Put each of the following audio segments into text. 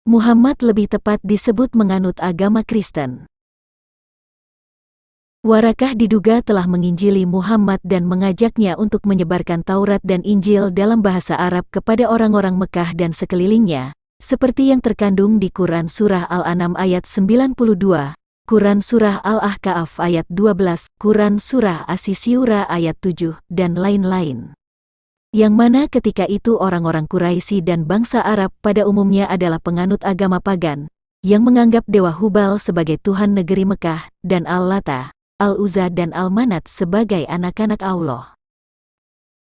Muhammad lebih tepat disebut menganut agama Kristen. Warakah diduga telah menginjili Muhammad dan mengajaknya untuk menyebarkan Taurat dan Injil dalam bahasa Arab kepada orang-orang Mekah dan sekelilingnya, seperti yang terkandung di Quran Surah Al-An'am ayat 92, Quran Surah Al-Ahqaf ayat 12, Quran Surah As-Syura ayat 7, dan lain-lain. Yang mana ketika itu orang-orang Quraisy dan bangsa Arab pada umumnya adalah penganut agama pagan, yang menganggap Dewa Hubal sebagai Tuhan negeri Mekah, dan Al-Lata, Al-Uzza dan Al-Manat sebagai anak-anak Allah.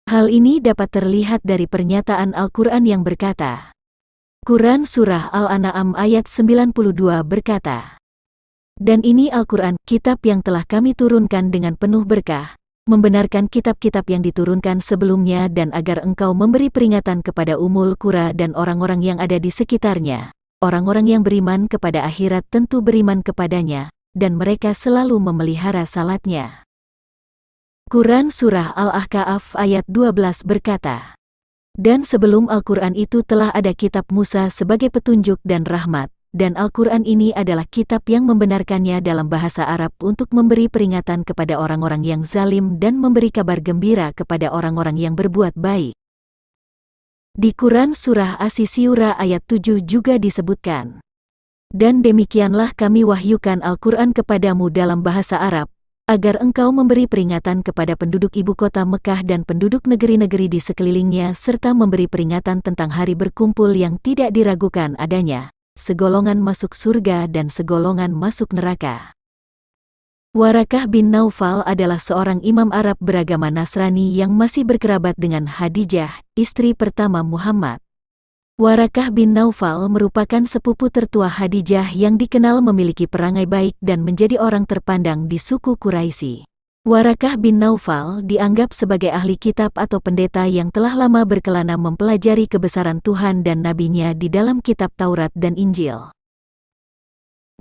Hal ini dapat terlihat dari pernyataan Al-Quran yang berkata, Quran Surah Al-An'am ayat 92 berkata, "Dan ini Al-Quran, kitab yang telah kami turunkan dengan penuh berkah, membenarkan kitab-kitab yang diturunkan sebelumnya dan agar engkau memberi peringatan kepada Ummul Qura dan orang-orang yang ada di sekitarnya. Orang-orang yang beriman kepada akhirat tentu beriman kepadanya, dan mereka selalu memelihara salatnya." Quran Surah Al-Ahqaf ayat 12 berkata, "Dan sebelum Al-Quran itu telah ada kitab Musa sebagai petunjuk dan rahmat, dan Al-Quran ini adalah kitab yang membenarkannya dalam bahasa Arab untuk memberi peringatan kepada orang-orang yang zalim dan memberi kabar gembira kepada orang-orang yang berbuat baik." Di Quran Surah As-Syura ayat 7 juga disebutkan, "Dan demikianlah kami wahyukan Al-Quran kepadamu dalam bahasa Arab, agar engkau memberi peringatan kepada penduduk ibu kota Mekah dan penduduk negeri-negeri di sekelilingnya serta memberi peringatan tentang hari berkumpul yang tidak diragukan adanya, segolongan masuk surga dan segolongan masuk neraka." Warakah bin Naufal adalah seorang imam Arab beragama Nasrani yang masih berkerabat dengan Khadijah, istri pertama Muhammad. Warakah bin Naufal merupakan sepupu tertua Khadijah yang dikenal memiliki perangai baik dan menjadi orang terpandang di suku Quraisy. Warakah bin Naufal dianggap sebagai ahli kitab atau pendeta yang telah lama berkelana mempelajari kebesaran Tuhan dan nabinya di dalam kitab Taurat dan Injil.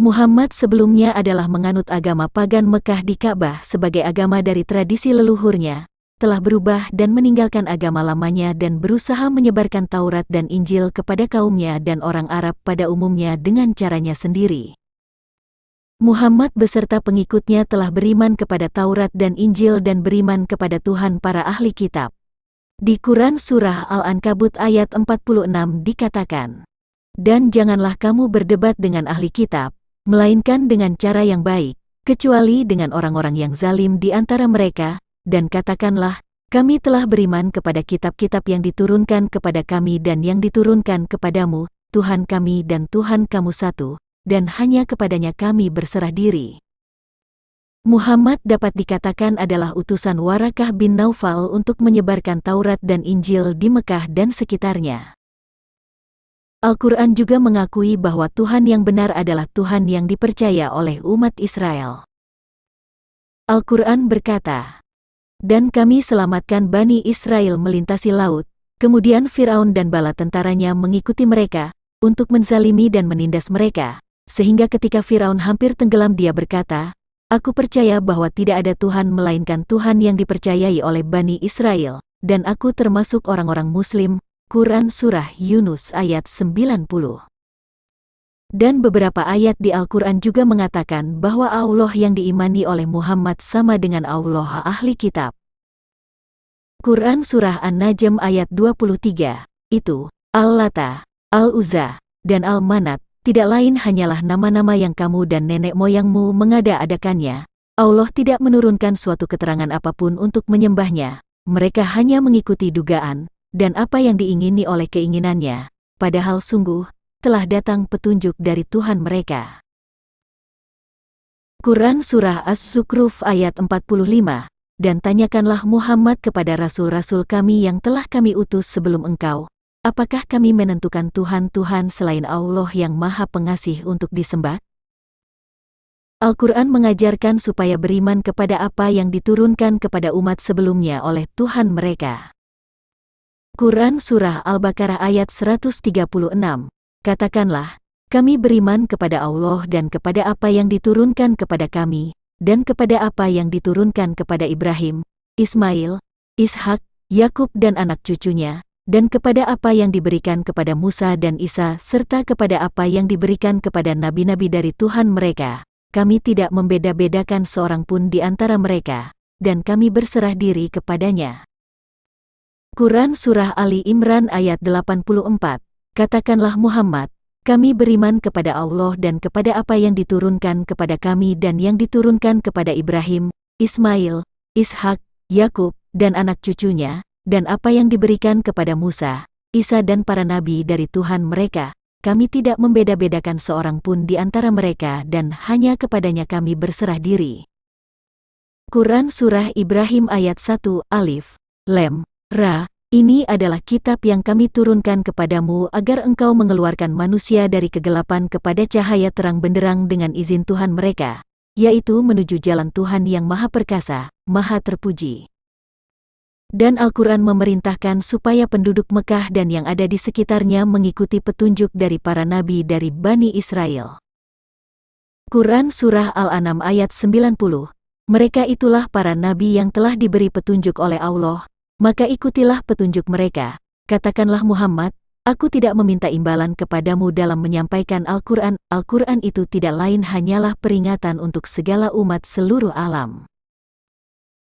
Muhammad sebelumnya adalah menganut agama pagan Mekah di Ka'bah sebagai agama dari tradisi leluhurnya, telah berubah dan meninggalkan agama lamanya dan berusaha menyebarkan Taurat dan Injil kepada kaumnya dan orang Arab pada umumnya dengan caranya sendiri. Muhammad beserta pengikutnya telah beriman kepada Taurat dan Injil dan beriman kepada Tuhan para ahli kitab. Di Quran Surah Al-Ankabut ayat 46 dikatakan, "Dan janganlah kamu berdebat dengan ahli kitab, melainkan dengan cara yang baik, kecuali dengan orang-orang yang zalim di antara mereka, dan katakanlah, kami telah beriman kepada kitab-kitab yang diturunkan kepada kami dan yang diturunkan kepadamu, Tuhan kami dan Tuhan kamu satu, dan hanya kepadanya kami berserah diri." Muhammad dapat dikatakan adalah utusan Warakah bin Naufal untuk menyebarkan Taurat dan Injil di Mekah dan sekitarnya. Al-Quran juga mengakui bahwa Tuhan yang benar adalah Tuhan yang dipercaya oleh umat Israel. Al-Quran berkata, "Dan kami selamatkan Bani Israel melintasi laut, kemudian Firaun dan bala tentaranya mengikuti mereka, untuk menzalimi dan menindas mereka, sehingga ketika Firaun hampir tenggelam dia berkata, Aku percaya bahwa tidak ada Tuhan melainkan Tuhan yang dipercayai oleh Bani Israel, dan aku termasuk orang-orang Muslim." Quran Surah Yunus ayat 90. Dan beberapa ayat di Al-Quran juga mengatakan bahwa Allah yang diimani oleh Muhammad sama dengan Allah ahli kitab. Quran Surah An-Najm ayat 23, itu, Al-Lata, Al-Uzza, dan Al-Manat, tidak lain hanyalah nama-nama yang kamu dan nenek moyangmu mengada-adakannya. Allah tidak menurunkan suatu keterangan apapun untuk menyembahnya, mereka hanya mengikuti dugaan, dan apa yang diingini oleh keinginannya, padahal sungguh, telah datang petunjuk dari Tuhan mereka. Quran Surah As-Zukhruf ayat 45, "Dan tanyakanlah Muhammad kepada rasul-rasul kami yang telah kami utus sebelum engkau, apakah kami menentukan Tuhan-Tuhan selain Allah yang Maha Pengasih untuk disembah?" Al-Quran mengajarkan supaya beriman kepada apa yang diturunkan kepada umat sebelumnya oleh Tuhan mereka. Quran Surah Al-Baqarah ayat 136, "Katakanlah, kami beriman kepada Allah dan kepada apa yang diturunkan kepada kami, dan kepada apa yang diturunkan kepada Ibrahim, Ismail, Ishak, Yakub dan anak cucunya, dan kepada apa yang diberikan kepada Musa dan Isa serta kepada apa yang diberikan kepada nabi-nabi dari Tuhan mereka. Kami tidak membeda-bedakan seorang pun di antara mereka, dan kami berserah diri kepadanya. Quran Surah Ali Imran ayat 84. Katakanlah Muhammad, kami beriman kepada Allah dan kepada apa yang diturunkan kepada kami dan yang diturunkan kepada Ibrahim, Ismail, Ishak, Yakub, dan anak cucunya, dan apa yang diberikan kepada Musa, Isa dan para nabi dari Tuhan mereka. Kami tidak membeda-bedakan seorang pun di antara mereka dan hanya kepadanya kami berserah diri. Quran Surah Ibrahim ayat 1 Alif, Lam, Ra. Ini adalah kitab yang kami turunkan kepadamu agar engkau mengeluarkan manusia dari kegelapan kepada cahaya terang benderang dengan izin Tuhan mereka, yaitu menuju jalan Tuhan yang Maha Perkasa, Maha Terpuji. Dan Al-Quran memerintahkan supaya penduduk Mekah dan yang ada di sekitarnya mengikuti petunjuk dari para nabi dari Bani Israel. Quran Surah Al-An'am ayat 90. Mereka itulah para nabi yang telah diberi petunjuk oleh Allah, maka ikutilah petunjuk mereka. Katakanlah Muhammad, aku tidak meminta imbalan kepadamu dalam menyampaikan Al-Quran. Al-Quran itu tidak lain hanyalah peringatan untuk segala umat seluruh alam.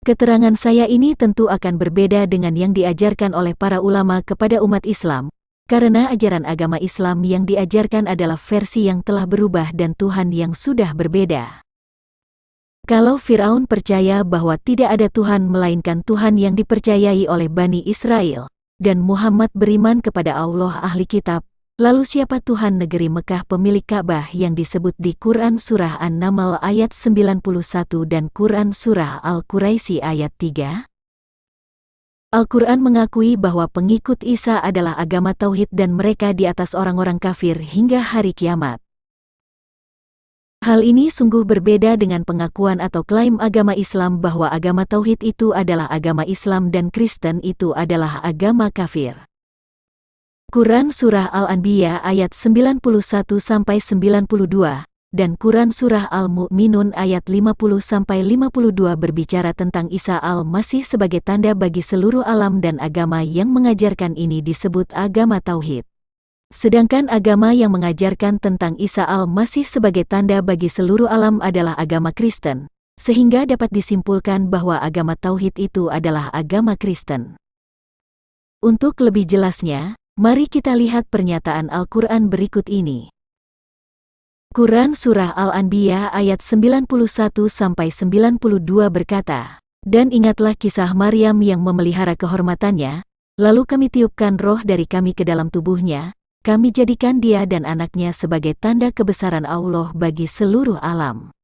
Keterangan saya ini tentu akan berbeda dengan yang diajarkan oleh para ulama kepada umat Islam, karena ajaran agama Islam yang diajarkan adalah versi yang telah berubah dan Tuhan yang sudah berbeda. Kalau Firaun percaya bahwa tidak ada Tuhan melainkan Tuhan yang dipercayai oleh Bani Israel, dan Muhammad beriman kepada Allah ahli kitab, lalu siapa Tuhan negeri Mekah pemilik Ka'bah yang disebut di Quran Surah An-Naml ayat 91 dan Quran Surah Al-Quraisy ayat 3? Al-Quran mengakui bahwa pengikut Isa adalah agama tauhid dan mereka di atas orang-orang kafir hingga hari kiamat. Hal ini sungguh berbeda dengan pengakuan atau klaim agama Islam bahwa agama tauhid itu adalah agama Islam dan Kristen itu adalah agama kafir. Quran Surah Al-Anbiya ayat 91-92, dan Quran Surah Al-Mu'minun ayat 50-52 berbicara tentang Isa Al-Masih sebagai tanda bagi seluruh alam dan agama yang mengajarkan ini disebut agama Tauhid. Sedangkan agama yang mengajarkan tentang Isa Al-Masih sebagai tanda bagi seluruh alam adalah agama Kristen, sehingga dapat disimpulkan bahwa agama Tauhid itu adalah agama Kristen. Untuk lebih jelasnya, mari kita lihat pernyataan Al-Quran berikut ini. Quran Surah Al-Anbiya ayat 91-92 berkata, dan ingatlah kisah Maryam yang memelihara kehormatannya, lalu kami tiupkan roh dari kami ke dalam tubuhnya, kami jadikan dia dan anaknya sebagai tanda kebesaran Allah bagi seluruh alam.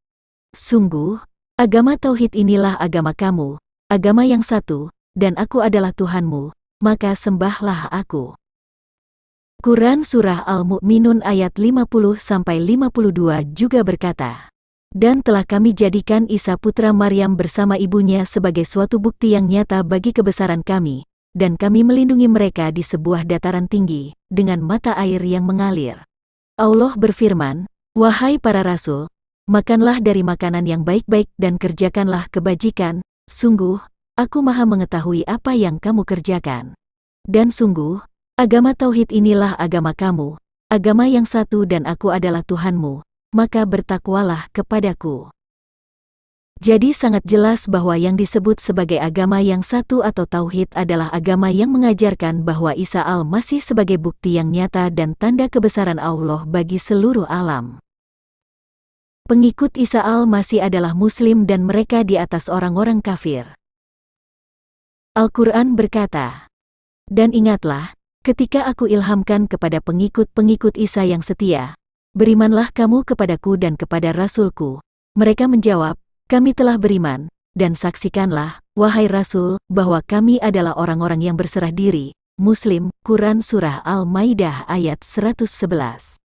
Sungguh, agama Tauhid inilah agama kamu, agama yang satu, dan aku adalah Tuhanmu, maka sembahlah aku. Quran Surah Al-Mu'minun ayat 50-52 juga berkata, dan telah kami jadikan Isa putra Maryam bersama ibunya sebagai suatu bukti yang nyata bagi kebesaran kami, dan kami melindungi mereka di sebuah dataran tinggi, dengan mata air yang mengalir. Allah berfirman, wahai para rasul, makanlah dari makanan yang baik-baik dan kerjakanlah kebajikan, sungguh, aku maha mengetahui apa yang kamu kerjakan. Dan sungguh, agama Tauhid inilah agama kamu, agama yang satu dan aku adalah Tuhanmu, maka bertakwalah kepadaku. Jadi sangat jelas bahwa yang disebut sebagai agama yang satu atau Tauhid adalah agama yang mengajarkan bahwa Isa Al-Masih sebagai bukti yang nyata dan tanda kebesaran Allah bagi seluruh alam. Pengikut Isa Al-Masih adalah Muslim dan mereka di atas orang-orang kafir. Al-Quran berkata, dan ingatlah, ketika aku ilhamkan kepada pengikut-pengikut Isa yang setia, berimanlah kamu kepadaku dan kepada Rasulku. Mereka menjawab, kami telah beriman, dan saksikanlah, wahai Rasul, bahwa kami adalah orang-orang yang berserah diri. Muslim, Quran Surah Al-Maidah ayat 111.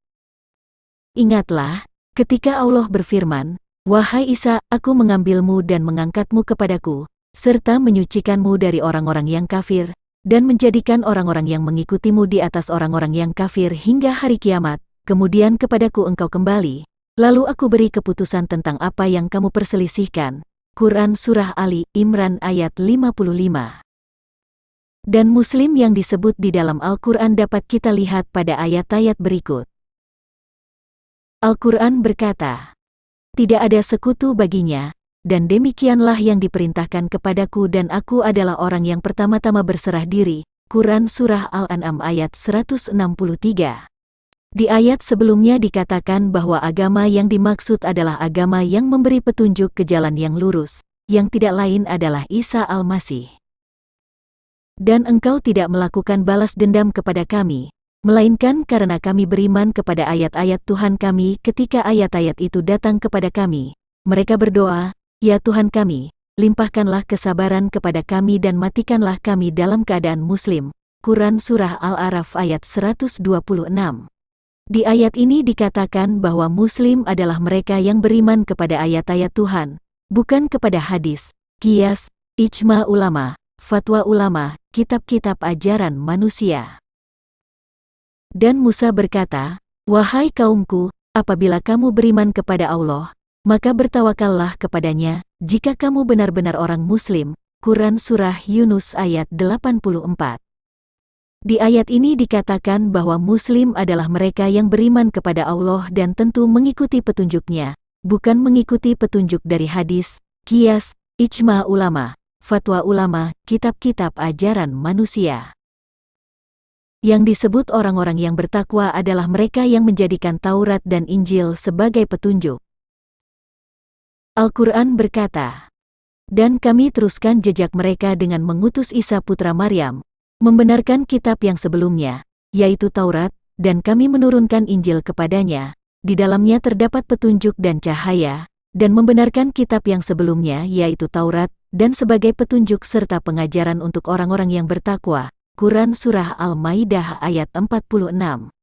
Ingatlah, ketika Allah berfirman, wahai Isa, aku mengambilmu dan mengangkatmu kepadaku, serta menyucikanmu dari orang-orang yang kafir, dan menjadikan orang-orang yang mengikutimu di atas orang-orang yang kafir hingga hari kiamat, kemudian kepadaku engkau kembali, lalu aku beri keputusan tentang apa yang kamu perselisihkan. Quran Surah Ali Imran ayat 55. Dan Muslim yang disebut di dalam Al-Quran dapat kita lihat pada ayat-ayat berikut. Al-Quran berkata, "Tidak ada sekutu baginya, dan demikianlah yang diperintahkan kepadaku dan aku adalah orang yang pertama-tama berserah diri." Quran Surah Al-An'am ayat 163. Di ayat sebelumnya dikatakan bahwa agama yang dimaksud adalah agama yang memberi petunjuk ke jalan yang lurus, yang tidak lain adalah Isa Al-Masih. Dan engkau tidak melakukan balas dendam kepada kami, melainkan karena kami beriman kepada ayat-ayat Tuhan kami ketika ayat-ayat itu datang kepada kami. Mereka berdoa, "Ya Tuhan kami, limpahkanlah kesabaran kepada kami dan matikanlah kami dalam keadaan Muslim." Quran Surah Al-A'raf ayat 126. Di ayat ini dikatakan bahwa Muslim adalah mereka yang beriman kepada ayat-ayat Tuhan, bukan kepada hadis, qiyas, ijma ulama, fatwa ulama, kitab-kitab ajaran manusia. Dan Musa berkata, "Wahai kaumku, apabila kamu beriman kepada Allah, maka bertawakallah kepadanya, jika kamu benar-benar orang Muslim." Quran Surah Yunus ayat 84. Di ayat ini dikatakan bahwa Muslim adalah mereka yang beriman kepada Allah dan tentu mengikuti petunjuknya, bukan mengikuti petunjuk dari hadis, qiyas, ijma ulama, fatwa ulama, kitab-kitab ajaran manusia. Yang disebut orang-orang yang bertakwa adalah mereka yang menjadikan Taurat dan Injil sebagai petunjuk. Al-Quran berkata, "Dan kami teruskan jejak mereka dengan mengutus Isa putra Maryam, membenarkan kitab yang sebelumnya, yaitu Taurat, dan kami menurunkan Injil kepadanya, di dalamnya terdapat petunjuk dan cahaya, dan membenarkan kitab yang sebelumnya yaitu Taurat, dan sebagai petunjuk serta pengajaran untuk orang-orang yang bertakwa." Quran Surah Al-Maidah ayat 46.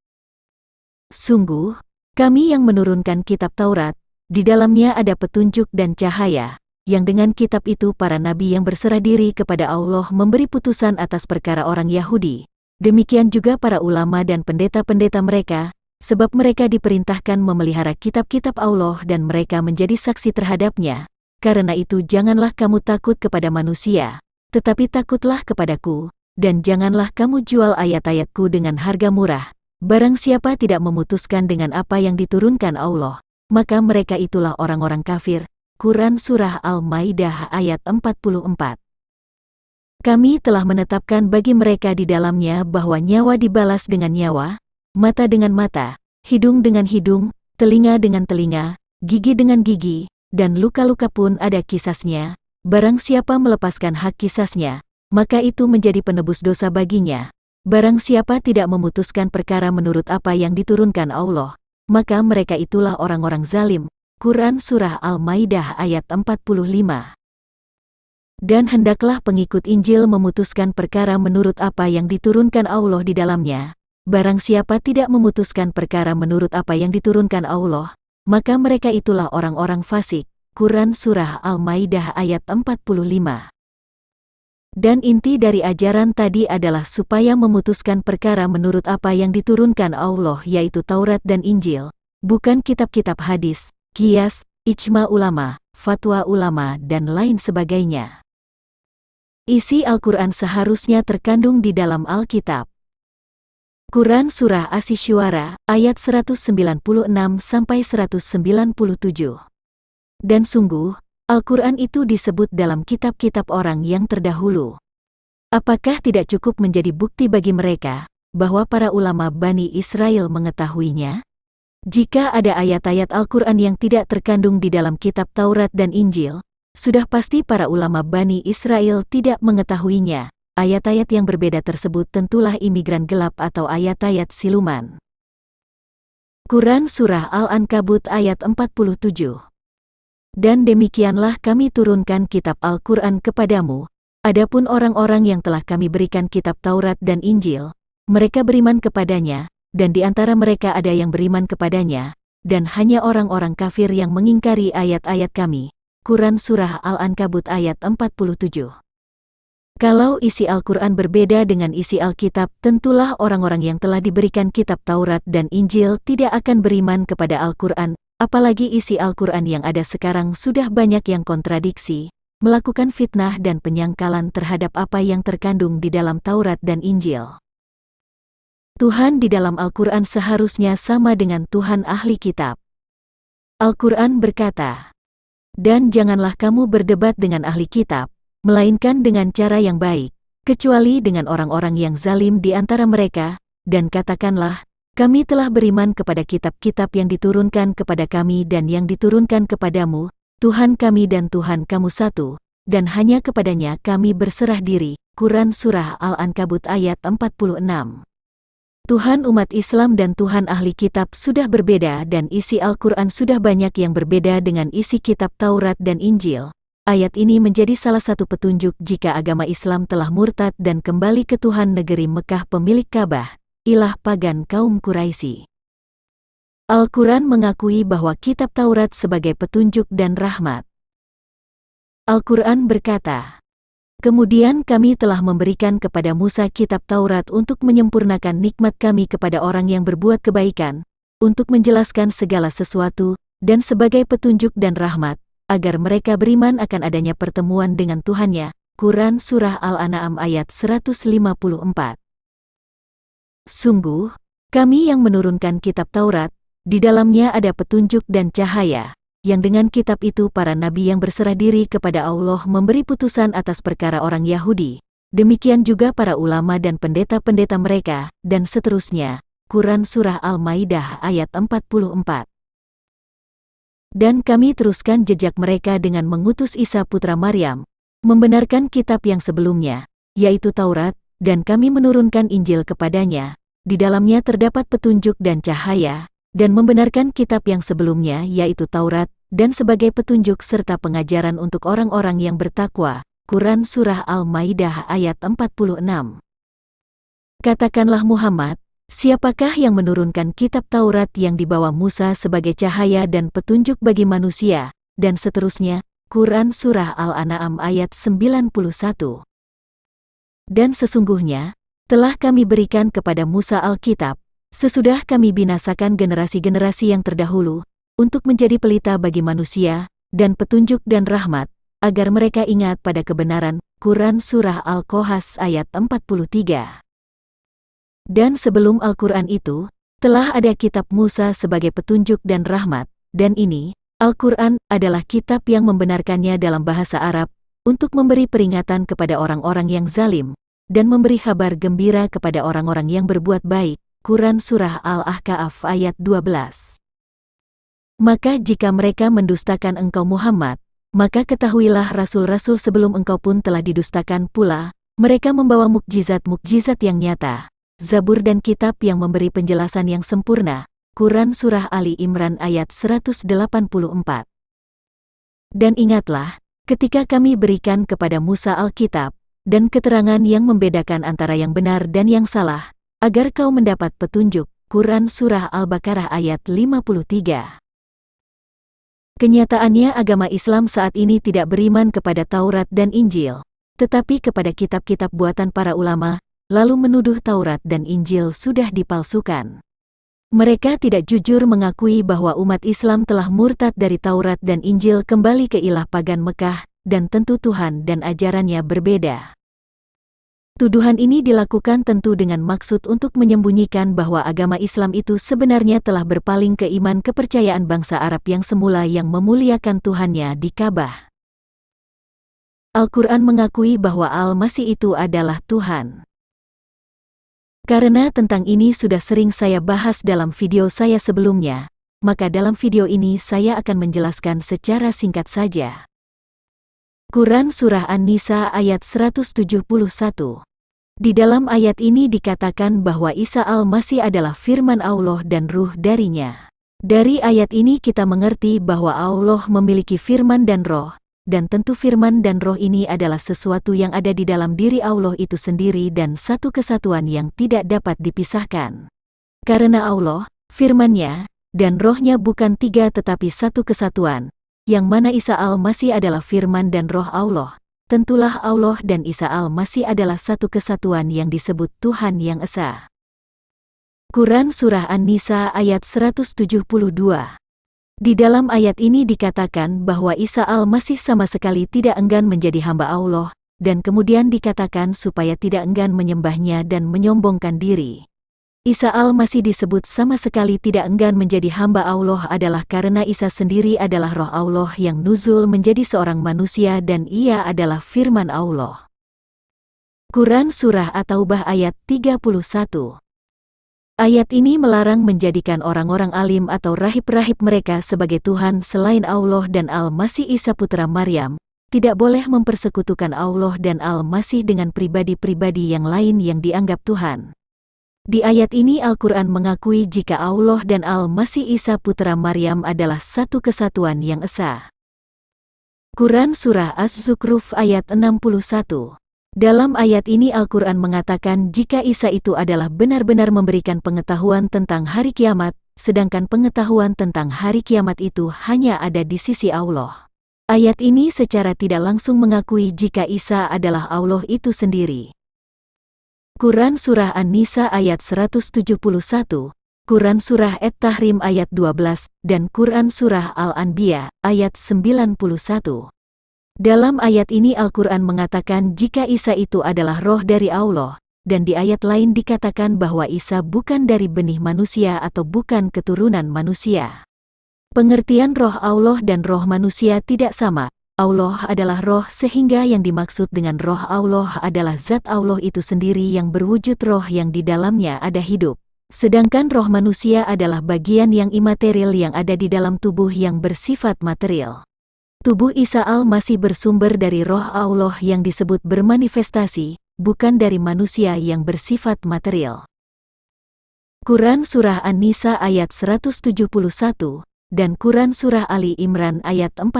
Sungguh, kami yang menurunkan kitab Taurat, di dalamnya ada petunjuk dan cahaya, yang dengan kitab itu para nabi yang berserah diri kepada Allah memberi putusan atas perkara orang Yahudi. Demikian juga para ulama dan pendeta-pendeta mereka, sebab mereka diperintahkan memelihara kitab-kitab Allah dan mereka menjadi saksi terhadapnya. Karena itu janganlah kamu takut kepada manusia, tetapi takutlah kepadaku, dan janganlah kamu jual ayat-ayatku dengan harga murah. Barang siapa tidak memutuskan dengan apa yang diturunkan Allah, maka mereka itulah orang-orang kafir. Quran Surah Al-Maidah ayat 44. Kami telah menetapkan bagi mereka di dalamnya bahwa nyawa dibalas dengan nyawa, mata dengan mata, hidung dengan hidung, telinga dengan telinga, gigi dengan gigi, dan luka-luka pun ada kisasnya. Barang siapa melepaskan hak kisasnya, maka itu menjadi penebus dosa baginya. Barang siapa tidak memutuskan perkara menurut apa yang diturunkan Allah, maka mereka itulah orang-orang zalim. Quran Surah Al-Maidah ayat 45. Dan hendaklah pengikut Injil memutuskan perkara menurut apa yang diturunkan Allah di dalamnya. Barang siapa tidak memutuskan perkara menurut apa yang diturunkan Allah, maka mereka itulah orang-orang fasik. Quran Surah Al-Maidah ayat 45. Dan inti dari ajaran tadi adalah supaya memutuskan perkara menurut apa yang diturunkan Allah yaitu Taurat dan Injil, bukan kitab-kitab hadis, qiyas, ijma ulama, fatwa ulama dan lain sebagainya. Isi Al-Quran seharusnya terkandung di dalam Alkitab. Quran Surah Asy-Syu'ara ayat 196-197. Dan sungguh, Al-Quran itu disebut dalam kitab-kitab orang yang terdahulu. Apakah tidak cukup menjadi bukti bagi mereka, bahwa para ulama Bani Israel mengetahuinya? Jika ada ayat-ayat Al-Quran yang tidak terkandung di dalam kitab Taurat dan Injil, sudah pasti para ulama Bani Israel tidak mengetahuinya. Ayat-ayat yang berbeda tersebut tentulah imigran gelap atau ayat-ayat siluman. Quran Surah Al-Ankabut ayat 47. Dan demikianlah kami turunkan kitab Al-Quran kepadamu. Adapun orang-orang yang telah kami berikan kitab Taurat dan Injil, mereka beriman kepadanya, dan di antara mereka ada yang beriman kepadanya, dan hanya orang-orang kafir yang mengingkari ayat-ayat kami. Quran Surah Al-Ankabut ayat 47. Kalau isi Al-Quran berbeda dengan isi Alkitab, tentulah orang-orang yang telah diberikan kitab Taurat dan Injil tidak akan beriman kepada Al-Quran. Apalagi isi Al-Quran yang ada sekarang sudah banyak yang kontradiksi, melakukan fitnah dan penyangkalan terhadap apa yang terkandung di dalam Taurat dan Injil. Tuhan di dalam Al-Quran seharusnya sama dengan Tuhan ahli kitab. Al-Quran berkata, "Dan janganlah kamu berdebat dengan ahli kitab, melainkan dengan cara yang baik, kecuali dengan orang-orang yang zalim di antara mereka, dan katakanlah, kami telah beriman kepada kitab-kitab yang diturunkan kepada kami dan yang diturunkan kepadamu, Tuhan kami dan Tuhan kamu satu, dan hanya kepadanya kami berserah diri." Quran Surah Al-Ankabut ayat 46. Tuhan umat Islam dan Tuhan ahli kitab sudah berbeda dan isi Al-Quran sudah banyak yang berbeda dengan isi kitab Taurat dan Injil. Ayat ini menjadi salah satu petunjuk jika agama Islam telah murtad dan kembali ke Tuhan negeri Mekah pemilik Ka'bah, ilah pagan kaum Quraisy. Al-Quran mengakui bahwa kitab Taurat sebagai petunjuk dan rahmat. Al-Quran berkata, "Kemudian kami telah memberikan kepada Musa kitab Taurat untuk menyempurnakan nikmat kami kepada orang yang berbuat kebaikan, untuk menjelaskan segala sesuatu, dan sebagai petunjuk dan rahmat, agar mereka beriman akan adanya pertemuan dengan Tuhannya." Quran Surah Al-An'am ayat 154. Sungguh, kami yang menurunkan kitab Taurat, di dalamnya ada petunjuk dan cahaya, yang dengan kitab itu para nabi yang berserah diri kepada Allah memberi putusan atas perkara orang Yahudi, demikian juga para ulama dan pendeta-pendeta mereka, dan seterusnya. Quran Surah Al-Maidah ayat 44. Dan kami teruskan jejak mereka dengan mengutus Isa putra Maryam, membenarkan kitab yang sebelumnya, yaitu Taurat, dan kami menurunkan Injil kepadanya, di dalamnya terdapat petunjuk dan cahaya, dan membenarkan kitab yang sebelumnya yaitu Taurat, dan sebagai petunjuk serta pengajaran untuk orang-orang yang bertakwa. Quran Surah Al-Maidah ayat 46. Katakanlah Muhammad, siapakah yang menurunkan kitab Taurat yang dibawa Musa sebagai cahaya dan petunjuk bagi manusia, dan seterusnya. Quran Surah Al-An'am ayat 91. Dan sesungguhnya, telah kami berikan kepada Musa Alkitab, sesudah kami binasakan generasi-generasi yang terdahulu, untuk menjadi pelita bagi manusia, dan petunjuk dan rahmat, agar mereka ingat pada kebenaran. Quran Surah Al-Qasas ayat 43. Dan sebelum Al-Quran itu, telah ada kitab Musa sebagai petunjuk dan rahmat, dan ini, Al-Quran, adalah kitab yang membenarkannya dalam bahasa Arab, untuk memberi peringatan kepada orang-orang yang zalim, dan memberi kabar gembira kepada orang-orang yang berbuat baik. Quran Surah Al-Ahqaf ayat 12. Maka jika mereka mendustakan engkau Muhammad, maka ketahuilah rasul-rasul sebelum engkau pun telah didustakan pula. Mereka membawa mukjizat-mukjizat yang nyata, Zabur dan kitab yang memberi penjelasan yang sempurna. Quran Surah Ali Imran ayat 184. Dan ingatlah, ketika kami berikan kepada Musa Alkitab, dan keterangan yang membedakan antara yang benar dan yang salah, agar kau mendapat petunjuk. Quran Surah Al-Baqarah ayat 53. Kenyataannya agama Islam saat ini tidak beriman kepada Taurat dan Injil, tetapi kepada kitab-kitab buatan para ulama, lalu menuduh Taurat dan Injil sudah dipalsukan. Mereka tidak jujur mengakui bahwa umat Islam telah murtad dari Taurat dan Injil kembali ke ilah pagan Mekah, dan tentu Tuhan dan ajarannya berbeda. Tuduhan ini dilakukan tentu dengan maksud untuk menyembunyikan bahwa agama Islam itu sebenarnya telah berpaling ke iman kepercayaan bangsa Arab yang semula yang memuliakan Tuhannya di Ka'bah. Al-Quran mengakui bahwa Al-Masih itu adalah Tuhan. Karena tentang ini sudah sering saya bahas dalam video saya sebelumnya, maka dalam video ini saya akan menjelaskan secara singkat saja. Quran Surah An-Nisa ayat 171. Di dalam ayat ini dikatakan bahwa Isa Al-Masih adalah firman Allah dan ruh darinya. Dari ayat ini kita mengerti bahwa Allah memiliki firman dan roh, dan tentu firman dan roh ini adalah sesuatu yang ada di dalam diri Allah itu sendiri dan satu kesatuan yang tidak dapat dipisahkan. Karena Allah, firman-Nya, dan rohnya bukan tiga tetapi satu kesatuan, yang mana Isa Al-Masih adalah firman dan roh Allah. Tentulah Allah dan Isa Al-Masih adalah satu kesatuan yang disebut Tuhan yang Esa. Quran Surah An-Nisa ayat 172. Di dalam ayat ini dikatakan bahwa Isa Al-Masih sama sekali tidak enggan menjadi hamba Allah, dan kemudian dikatakan supaya tidak enggan menyembahnya dan menyombongkan diri. Isa Al-Masih disebut sama sekali tidak enggan menjadi hamba Allah adalah karena Isa sendiri adalah roh Allah yang nuzul menjadi seorang manusia dan ia adalah firman Allah. Quran Surah At-Taubah ayat 31. Ayat ini melarang menjadikan orang-orang alim atau rahib-rahib mereka sebagai Tuhan selain Allah dan Al-Masih Isa putra Maryam, tidak boleh mempersekutukan Allah dan Al-Masih dengan pribadi-pribadi yang lain yang dianggap Tuhan. Di ayat ini Al-Quran mengakui jika Allah dan Al-Masih Isa putra Maryam adalah satu kesatuan yang esa. Quran Surah Az-Zukhruf ayat 61. Dalam ayat ini Al-Quran mengatakan jika Isa itu adalah benar-benar memberikan pengetahuan tentang hari kiamat, sedangkan pengetahuan tentang hari kiamat itu hanya ada di sisi Allah. Ayat ini secara tidak langsung mengakui jika Isa adalah Allah itu sendiri. Quran Surah An-Nisa ayat 171, Quran Surah At-Tahrim ayat 12, dan Quran Surah Al-Anbiya ayat 91. Dalam ayat ini Al-Quran mengatakan jika Isa itu adalah roh dari Allah, dan di ayat lain dikatakan bahwa Isa bukan dari benih manusia atau bukan keturunan manusia. Pengertian roh Allah dan roh manusia tidak sama. Allah adalah roh sehingga yang dimaksud dengan roh Allah adalah zat Allah itu sendiri yang berwujud roh yang di dalamnya ada hidup. Sedangkan roh manusia adalah bagian yang imaterial yang ada di dalam tubuh yang bersifat material. Tubuh Isa Al-Masih bersumber dari roh Allah yang disebut bermanifestasi, bukan dari manusia yang bersifat material. Quran Surah An-Nisa ayat 171, dan Quran Surah Ali Imran ayat 45.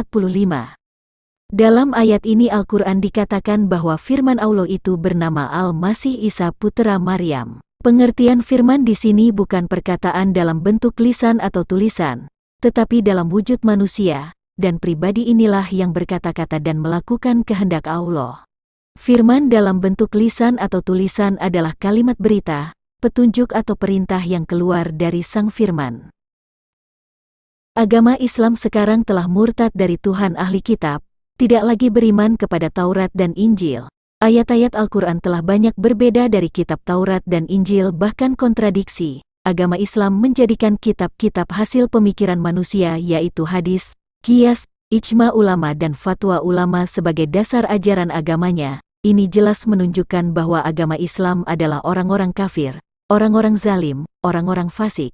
Dalam ayat ini Al-Quran dikatakan bahwa firman Allah itu bernama Al-Masih Isa putra Maryam. Pengertian firman di sini bukan perkataan dalam bentuk lisan atau tulisan, tetapi dalam wujud manusia, dan pribadi inilah yang berkata-kata dan melakukan kehendak Allah. Firman dalam bentuk lisan atau tulisan adalah kalimat berita, petunjuk atau perintah yang keluar dari Sang Firman. Agama Islam sekarang telah murtad dari Tuhan ahli kitab, tidak lagi beriman kepada Taurat dan Injil. Ayat-ayat Al-Quran telah banyak berbeda dari kitab Taurat dan Injil bahkan kontradiksi. Agama Islam menjadikan kitab-kitab hasil pemikiran manusia yaitu hadis, qiyas, ijma ulama dan fatwa ulama sebagai dasar ajaran agamanya. Ini jelas menunjukkan bahwa agama Islam adalah orang-orang kafir, orang-orang zalim, orang-orang fasik.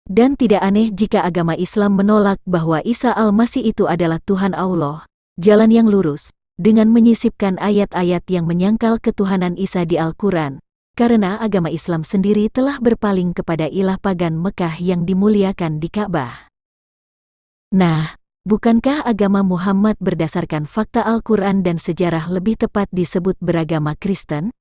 Dan tidak aneh jika agama Islam menolak bahwa Isa Al-Masih itu adalah Tuhan Allah, jalan yang lurus, dengan menyisipkan ayat-ayat yang menyangkal ketuhanan Isa di Al-Quran, karena agama Islam sendiri telah berpaling kepada ilah pagan Mekah yang dimuliakan di Ka'bah. Nah, bukankah agama Muhammad berdasarkan fakta Al-Quran dan sejarah lebih tepat disebut beragama Kristen?